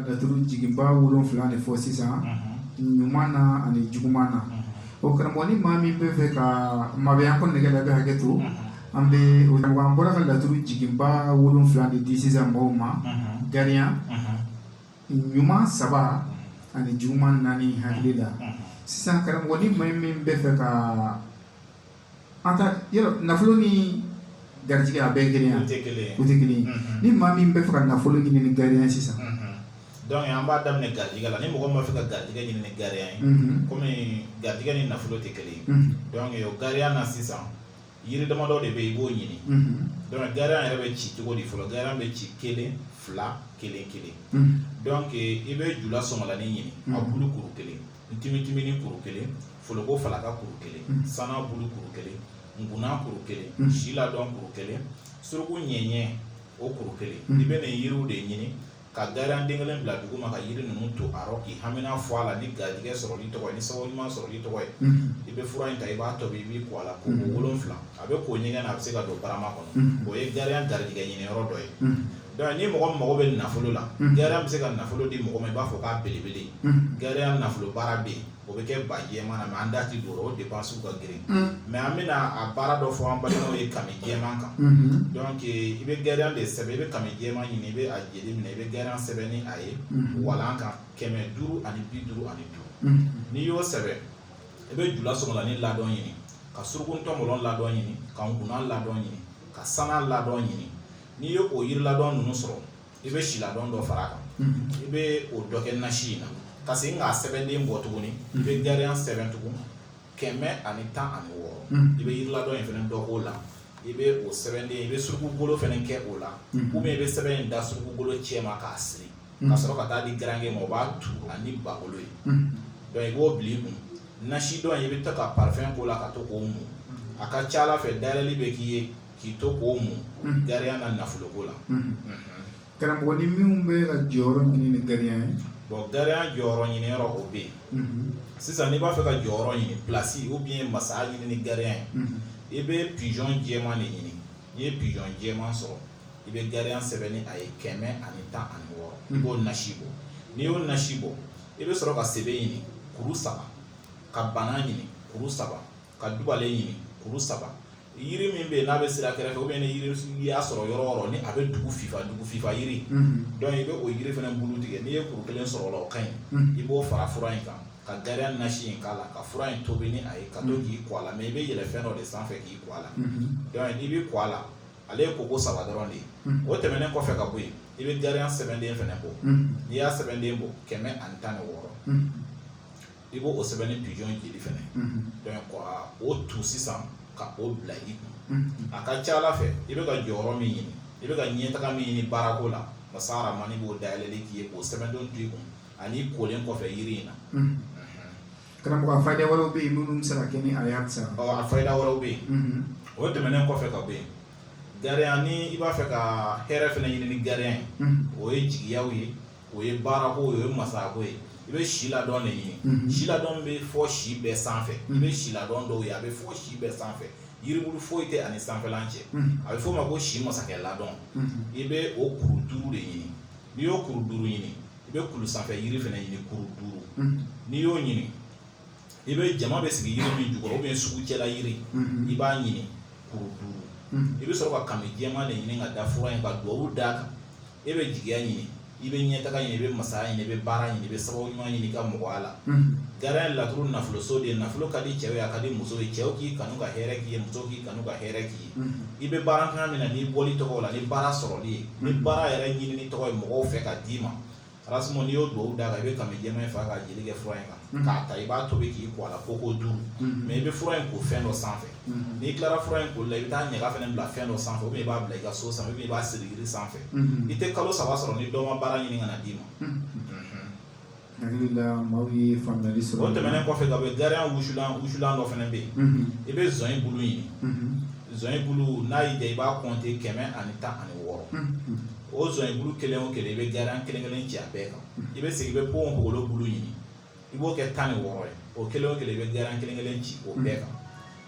laturu jigimba wolonfila ni fɔ sisan ɲuman na ani juguman na o karamɔgɔ ni maa min bɛ fɛ ka mabɛya kɔni nɛgɛ la bɛ hakɛ to an bɔra ka laturu jiginba wolonfila de di sisan mɔgɔw ma gariya ɲuman 3 ani juguman 4 hakili la sisan karamɔgɔ ni maa min bɛ fɛ ka an ta yɔrɔ nafolo ni garijigɛ a bɛɛ kelen o tɛ kelen ni maa min bɛ fɛ ka nafolo ɲini ni gariya sisan donc an b'a daminɛ garijigɛ la ni mɔgɔ min b'a fɛ ka garijigɛ ɲini ni gariya ye komi garijigɛ ni nafolo tɛ kelen donc o gariya na sisan yiri damadɔ de bɛ yen i b'o ɲini donc gariya yɛrɛ bɛ ci cogo di fɔlɔ gariya bɛ ci 1 2 1 donc i bɛ jula sɔngɔlanin ɲini a bulu kuru 1 ntimitimi kuru 1 foloko falaka kuru 1 sana bulu kuru 1 nguna kuru 1 si ladɔn kuru 1 suruku ɲɛɲɛ o kuru 1 i bɛ nin yiriw de ɲini ka gariya den kelen bila dugu ma ka yiri ninnu to a rɔ k'i hamina fɔ a la ni garijigɛ sɔrɔli tɔgɔ ye ni sababu ɲuman sɔrɔli tɔgɔ ye i bɛ fura in ta i b'a tobi i b'i ko a la ko 7 a bɛ ko ɲɛgɛn na a bɛ se ka don barama kɔnɔ o ye gariya garijigɛ ɲini yɔrɔ dɔ ye donc ni mɔgɔ min mago bɛ nafolo la gariya bɛ se ka nafolo di mɔgɔ ma i b'a fɔ k'a belebele gariya nafolo baara bɛ yen o bɛ kɛ ba jɛman na mais an da ti don o dépenses ka girin mais an bɛna a baara dɔ fɔ an balimaw ye kami jɛman kan donc i bɛ gariya de sɛbɛn i bɛ kami jɛman ɲini i bɛ a jeli minɛ i bɛ gariya sɛbɛn ni a ye walan kan 500 ani 55 n'i y'o sɛbɛn i bɛ jula sɔngɔlanin ladɔn ɲini ka suruku tɔmɔlɔn ladɔn ɲini ka nkuna ladɔn ɲini ka sana ladɔn ɲini n'i ye o yiri ladɔn ninnu sɔrɔ i bɛ si ladɔn dɔ fara a kan i bɛ o dɔ kɛ nasi in na ka segin k'a sɛbɛnden bɔ tuguni i bɛ gariya sɛbɛn tugun 116 i bɛ yiri ladɔn in fana dɔ k'o la i bɛ o sɛbɛnden i bɛ suruku golo fana kɛ o la ou bien i bɛ sɛbɛn in da suruku golo cɛ ma k'a siri ka sɔrɔ ka taa di garange ma o b'a tu ani bagolo ye donc i b'o bila i kun nasi dɔn i bɛ ta ka parfum k'o la ka to k'o mun a ka ca ala fɛ dayɛlɛli bɛ k'i ye k'i to k'o mun gariya na nafolo ko la karamɔgɔ ni minnu bɛ ka jɔyɔrɔ ɲini ni gariya ye bon gariya jɔyɔrɔ ɲiniyɔrɔ o bɛ yen sisan n'i b'a fɛ ka jɔyɔrɔ ɲini place ou bien masaya ɲini ni gariya ye i bɛ pigeon jɛman de ɲini n'i ye pigeon jɛman sɔrɔ i bɛ gariya sɛbɛn ni a ye 116 i b'o nasi bɔ n'i y'o nasi bɔ i bɛ sɔrɔ ka sɛbɛn ɲini kuru 3 ka bana ɲini kuru 3 ka dubalen ɲini kuru 3 yiri min bɛ yen n'a bɛ sira kɛrɛfɛ ou bien ni yiri y'a sɔrɔ yɔrɔ o yɔrɔ ni a bɛ dugu fifa yiri donc i bɛ o yiri fana bulu tigɛ n'i ye kuru 1 sɔrɔ o la o ka ɲi i b'o fara fura in kan ka gariya nasi in k'a la ka fura in tobi ni a ye ka to k'i ko a la mais i bɛ yɛlɛ fɛn dɔ de sanfɛ k'i ko a la donc n'i bɛ ko a la ale ye koko 3 dɔrɔn de ye o tɛmɛnen kɔfɛ ka bɔ yen i bɛ gariya sɛbɛnden fana bɔ n'i y'a sɛbɛnden bɔ 116 i b'o sɛbɛn ni pigeon jeli fana donc o tu sisan ka o bila i kun a ka ca ala fɛ i bɛ ka jɔyɔrɔ min ɲini i bɛ ka ɲɛtaga min ɲini baarako la masa aramani b'o dayɛlɛli k'i ye k'o sɛbɛndon to i kun ani kolen kɔfɛ yiri in na karamɔgɔ a fayida wɛrɛw bɛ yen minnu bɛ se ka kɛ ni a y'a sa a fayida wɛrɛw bɛ yen o tɛmɛnen kɔfɛ ka bɔ yen gariya ni i b'a fɛ ka hɛrɛ fana ɲini ni gariya ye o ye jigiyaw ye o ye baarako ye o ye masayako ye i bɛ si ladɔn de ɲini si ladɔn bɛ fɔ si bɛɛ sanfɛ i bɛ si ladɔn dɔw ye a bɛ fɔ si bɛɛ sanfɛ yiribulu foyi tɛ ani sanfɛlan cɛ a bɛ fɔ o ma ko si masakɛ ladɔn i bɛ o kuru 5 de ɲini n'i y'o kuru 5 ɲini i bɛ kulu sanfɛ yiri fana ɲini kuru 5 n'i y'o ɲini i bɛ jama bɛ sigi yiri min jukɔrɔ ou bien sugu cɛla yiri i b'a ɲini kuru 5 i bɛ sɔrɔ ka kami jɛman de ɲini ka da fura in ka duwawu d'a kan e bɛ jigiya ɲini i bɛ ɲɛtaga ɲini i bɛ masaya ɲini i bɛ baara ɲini i bɛ sababu ɲuman ɲini i ka mɔgɔya la gariya laturu nafolo so de ye nafolo ka di cɛw ye a ka di muso ye cɛw k'i kanu ka hɛrɛ k'i ye muso k'i kanu ka hɛrɛ k'i ye i bɛ baara kan min na ni bɔli tɔgɔ la ni baara sɔrɔli ye ni baara yɛrɛ ɲini tɔgɔ ye mɔgɔw fɛ ka d'i ma arasimo n'i y'o duwawu d'a kan i bɛ kami jɛman in fa ka jeli kɛ fura in kan k'a ta i b'a tobi k'i ko a la koko 5 mais i bɛ fura in ko fɛn dɔ sanfɛ n'i tilara fura in koli la i bɛ taa ɲaga fana bila fɛn dɔ sanfɛ ou bien i b'a bila i ka so sanfɛ ou bien i b'a siri yiri sanfɛ i tɛ kalo 3 sɔrɔ ni dɔ ma baara ɲini ka na d'i ma hakili la maaw ye faamuyali sɔrɔ o tɛmɛnen kɔfɛ ka bɔ gariya wusulan dɔ fana bɛ yen i bɛ zɔn bulu ɲini zɔn bulu n'a y'i diya i b'a compter 116 o zɔn bulu kelen o kelen i bɛ gariya kelen ci a bɛɛ kan i bɛ segin i bɛ ponbogolo bulu ɲini i b'o kɛ 16 ye o kelen o kelen i bɛ gariya kelen ci o bɛɛ kan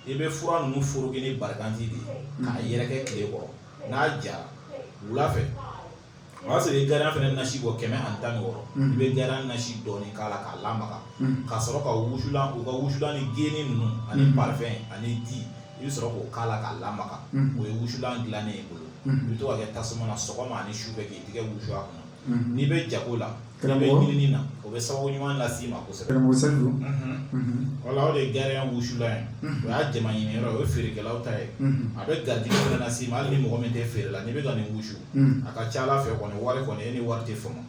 i bɛ fura ninnu foroki ni baraganti de ye k'a yɛrɛkɛ tile kɔrɔ n'a jara wula fɛ o y'a sɔrɔ i gariya fana nasi bɔ 116 i bɛ gariya nasi dɔɔni k'a la k'a lamaga ka sɔrɔ ka wusulan u ka wusulan ni geni ninnu ani parfum ani di i bɛ sɔrɔ k'o k'a la k'a lamaga o ye wusulan dilannen ye i bolo i bɛ to ka kɛ tasuma na sɔgɔma ani sufɛ k'i tigɛ wusu a kɔnɔ n'i bɛ jago la i bɛ ɲinini na o bɛ sababu ɲuman las'i ma kosɛbɛ. Karamɔgɔ Salifu wala o de ye gariya wusulan ye o y'a jama ɲini yɔrɔ o ye feerekɛlaw ta ye a bɛ garijɛgɛ fana las'i ma hali ni mɔgɔ min tɛ feere la n'i bɛ ka nin wusu a ka ca Ala fɛ kɔni wari kɔni e ni wari tɛ fama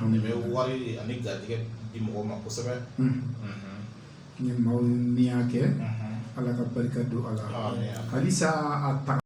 nin bɛ wari ani garijɛgɛ di mɔgɔw ma kosɛbɛ. ni maaw min y'a kɛ Ala ka barika don a la halisa a ta